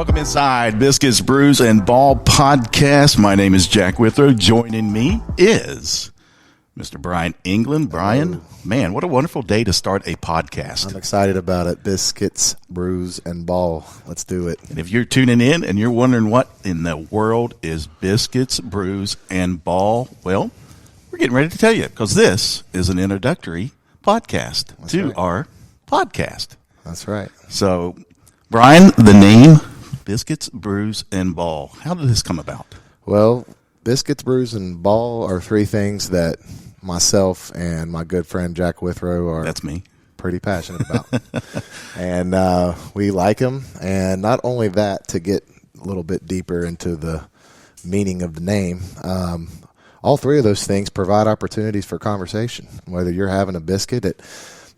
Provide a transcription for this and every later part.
Welcome inside Biscuits, Brews, and Ball podcast. My name is Jack Withrow. Joining me is Mr. Bryan England. Bryan, man, what a wonderful day to start a podcast. I'm excited about it. Biscuits, Brews, and Ball. Let's do it. And if you're tuning in and you're wondering what in the world is Biscuits, Brews, and Ball, well, we're getting ready to tell you because this is an introductory podcast our podcast. That's right. So, Bryan, the name Biscuits, Brews, and Ball. How did this come about? Well, Biscuits, Brews, and Ball are three things that myself and my good friend Jack Withrow are That's me. pretty passionate about. And we like them. And not only that, to get a little bit deeper into the meaning of the name, all three of those things provide opportunities for conversation, whether you're having a biscuit at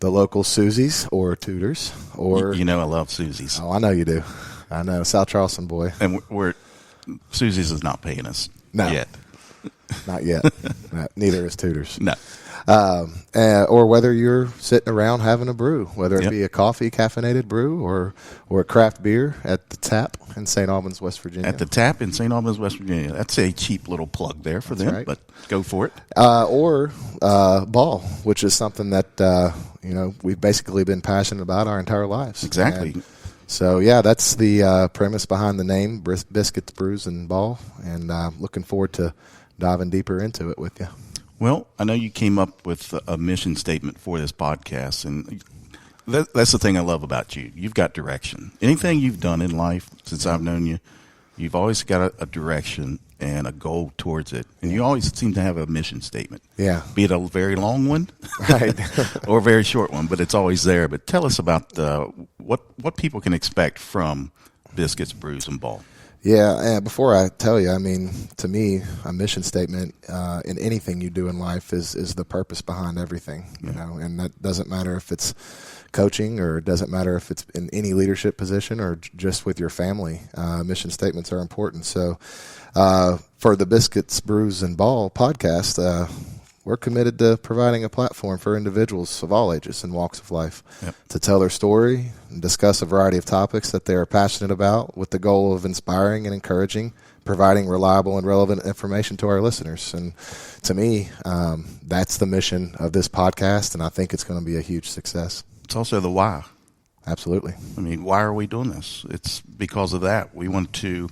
the local Susie's or Tudor's or... You know I love Susie's. Oh, I know you do. I know. South Charleston boy. And Susie's is not paying us yet. Not yet. Neither is Tudor's. No. Or whether you're sitting around having a brew, whether it be a coffee caffeinated brew or a craft beer at the Tap in St. Albans, West Virginia. At the Tap in St. Albans, West Virginia. That's a cheap little plug there for them, right. But go for it. Or Ball, which is something that we've basically been passionate about our entire lives. Exactly. And so, yeah, that's the premise behind the name, Biscuits, Brews, and Ball, and looking forward to diving deeper into it with you. Well, I know you came up with a mission statement for this podcast, and that's the thing I love about you. You've got direction. Anything you've done in life since I've known you, you've always got a direction and a goal towards it, and you always seem to have a mission statement. Yeah. Be it a very long one Right. or a very short one, but it's always there. But tell us about what people can expect from Biscuits, Brews, and Ball. Yeah, and before I tell you, I mean, to me, a mission statement in anything you do in life is the purpose behind everything, and that doesn't matter if it's coaching or it doesn't matter if it's in any leadership position or just with your family. Mission statements are important. So for the Biscuits, Brews, and Ball podcast, we're committed to providing a platform for individuals of all ages and walks of life to tell their story and discuss a variety of topics that they are passionate about with the goal of inspiring and encouraging, providing reliable and relevant information to our listeners. And to me, that's the mission of this podcast, and I think it's going to be a huge success. It's also the why. Absolutely. I mean, why are we doing this? It's because of that. We want to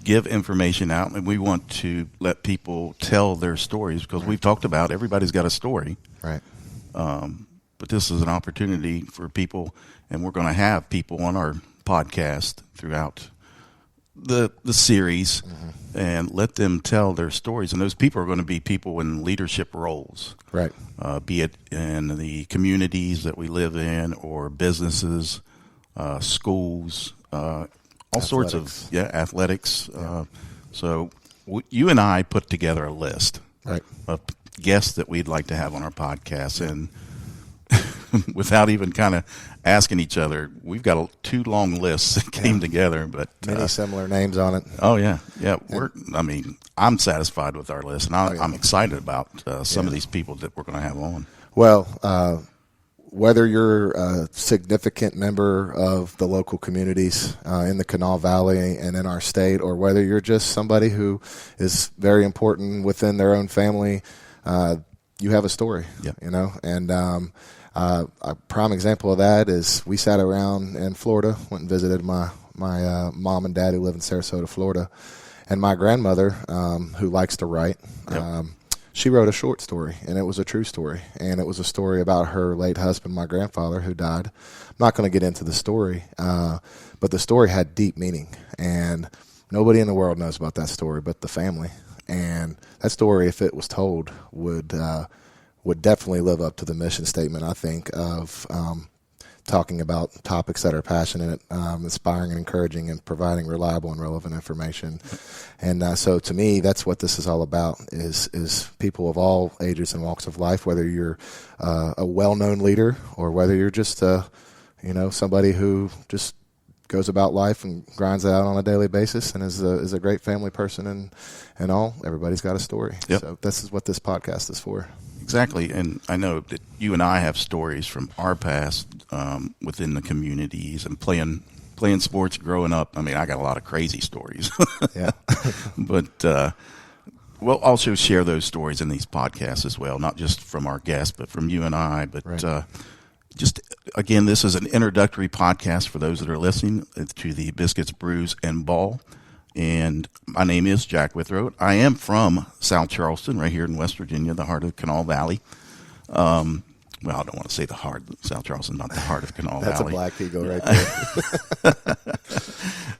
give information out, and we want to let people tell their stories because we've talked about everybody's got a story. Right. But this is an opportunity for people, and we're going to have people on our podcast throughout the series and let them tell their stories. And those people are going to be people in leadership roles. Right. Be it in the communities that we live in or businesses, schools, all sorts of athletics. So you and I put together a list of guests that we'd like to have on our podcast, and without even kind of asking each other, we've got two long lists that came together, but many similar names on it. Oh yeah. I'm satisfied with our list, and I'm excited about some of these people that we're going to have on. Well, whether you're a significant member of the local communities in the Kanawha Valley and in our state, or whether you're just somebody who is very important within their own family, you have a story, and a prime example of that is we sat around in Florida, went and visited my mom and dad who live in Sarasota, Florida, and my grandmother, who likes to write. She wrote a short story, and it was a true story, and it was a story about her late husband, my grandfather, who died. I'm not going to get into the story, but the story had deep meaning, and nobody in the world knows about that story but the family. And that story, if it was told, would definitely live up to the mission statement, I think, of talking about topics that are passionate, inspiring and encouraging, and providing reliable and relevant information. And so to me, that's what this is all about, is people of all ages and walks of life, whether you're a well-known leader or whether you're just somebody who just goes about life and grinds it out on a daily basis and is a great family person and all. Everybody's got a story. So this is what this podcast is for. Exactly, and I know that you and I have stories from our past within the communities and playing playing sports growing up. I mean, I got a lot of crazy stories. Yeah. But we'll also share those stories in these podcasts as well, not just from our guests, but from you and I. But Right. just, again, this is an introductory podcast for those that are listening to the Biscuits, Brews, and Ball. And my name is Jack Withrow. I am from South Charleston, right here in West Virginia, the heart of Kanawha Valley. Well, I don't want to say the heart. South Charleston, not the heart of Kanawha That's Valley. a black eagle right there.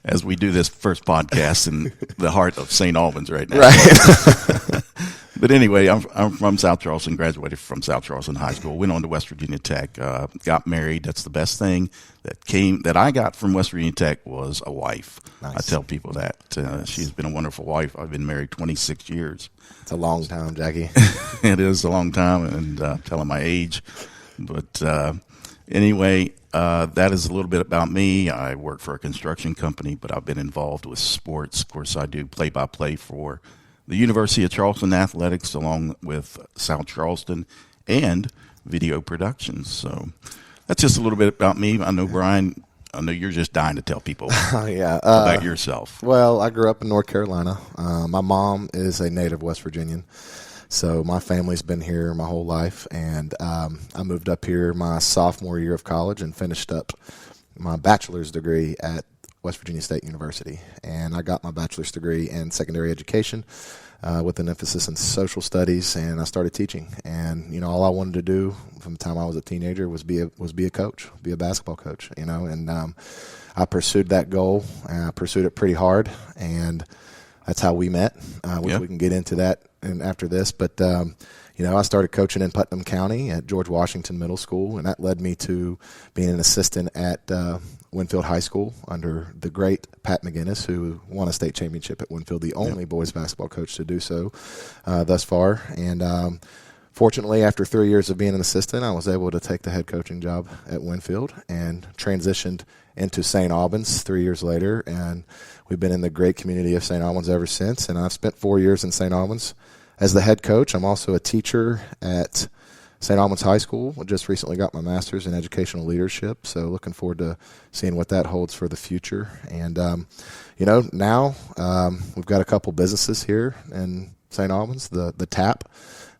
As we do this first podcast in the heart of St. Albans right now. Right. But anyway, I'm from South Charleston, graduated from South Charleston High School, went on to West Virginia Tech, got married. That's the best thing that I got from West Virginia Tech was a wife. Nice. I tell people that. She's been a wonderful wife. I've been married 26 years. It's a long time, Jackie. It is a long time, and telling my age. But anyway, that is a little bit about me. I work for a construction company, but I've been involved with sports. Of course, I do play-by-play for the University of Charleston Athletics, along with South Charleston, and video productions. So that's just a little bit about me. I know, Bryan, I know you're just dying to tell people Yeah. about yourself. Well, I grew up in North Carolina. My mom is a native West Virginian, so my family's been here my whole life. And I moved up here my sophomore year of college and finished up my bachelor's degree at West Virginia State University. And I got my bachelor's degree in secondary education with an emphasis in social studies, and I started teaching. And, you know, all I wanted to do from the time I was a teenager was be a coach, be a basketball coach, you know. And I pursued that goal, and I pursued it pretty hard, and that's how we met, which we can get into that and after this. But, you know, I started coaching in Putnam County at George Washington Middle School, and that led me to being an assistant at Winfield High School under the great Pat McGinnis, who won a state championship at Winfield, the only boys basketball coach to do so thus far. And fortunately, after 3 years of being an assistant, I was able to take the head coaching job at Winfield and transitioned into St. Albans 3 years later. And we've been in the great community of St. Albans ever since. And I've spent 4 years in St. Albans as the head coach. I'm also a teacher at St. Albans High School. I just recently got my master's in educational leadership, so looking forward to seeing what that holds for the future. And, you know, now we've got a couple businesses here in St. Albans, the Tap,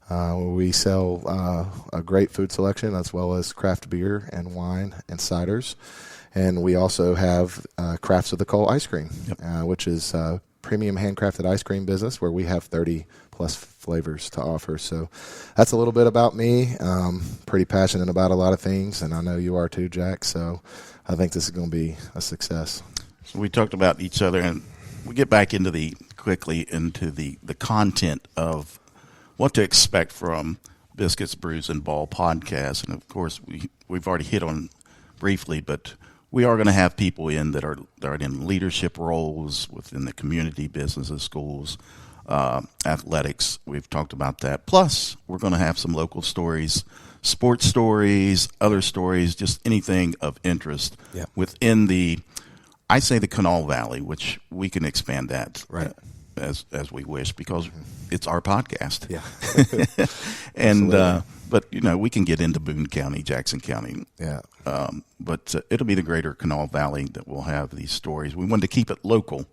where we sell a great food selection as well as craft beer and wine and ciders. And we also have Crafts of the Coal ice cream, which is premium handcrafted ice cream business where we have 30 plus flavors to offer. So that's a little bit about me. Pretty passionate about a lot of things, and I know you are too, Jack. So I think this is going to be a success. So we talked about each other, and we get back into the content of what to expect from Biscuits, Brews, and Ball podcast. And of course, we've already hit on briefly, but we are going to have people in that are in leadership roles within the community, businesses, schools, athletics. We've talked about that. Plus, we're going to have some local stories, sports stories, other stories, just anything of interest within the Kanawha Valley, which we can expand that as we wish because it's our podcast. Yeah. And but you know, we can get into Boone County, Jackson County. Yeah. But it'll be the greater Kanawha Valley that will have these stories. We wanted to keep it local.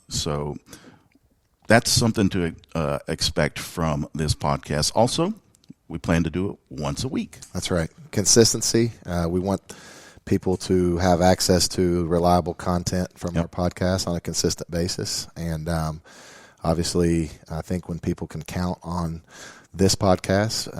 So that's something to expect from this podcast. Also, we plan to do it once a week. That's right. Consistency. We want people to have access to reliable content from our podcast on a consistent basis. And obviously, I think when people can count on this podcast,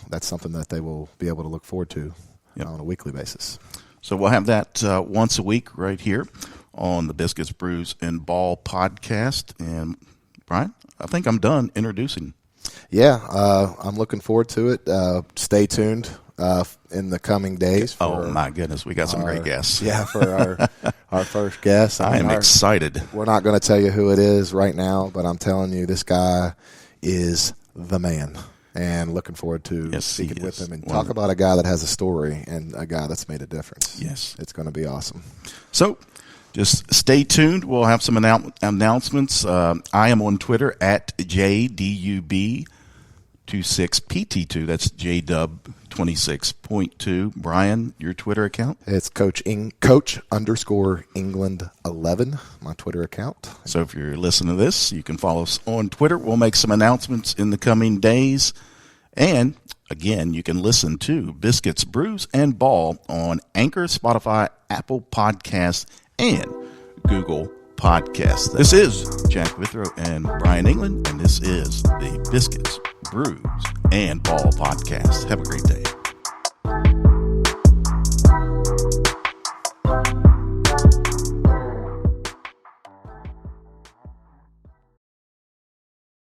that's something that they will be able to look forward to on a weekly basis. So we'll have that once a week right here on the Biscuits, Brews, and Ball podcast. And Bryan, I think I'm done introducing. Yeah, I'm looking forward to it. Stay tuned in the coming days. Oh, my goodness. We got some great guests. Yeah, for our first guest. I am excited. We're not going to tell you who it is right now, but I'm telling you, this guy is the man. And looking forward to speaking with him and talk about a guy that has a story and a guy that's made a difference. Yes. It's going to be awesome. So just stay tuned. We'll have some announcements. I am on Twitter at JDUB26PT2. That's JDub26 26.2. Bryan, your Twitter account? It's Coach_England11, my Twitter account. So if you're listening to this, you can follow us on Twitter. We'll make some announcements in the coming days. And again, you can listen to Biscuits, Brews, and Ball on Anchor, Spotify, Apple Podcasts, and Google Podcasts. This is Jack Withrow and Bryan England, and this is the Biscuits, Brews, and Ball podcast. Have a great day.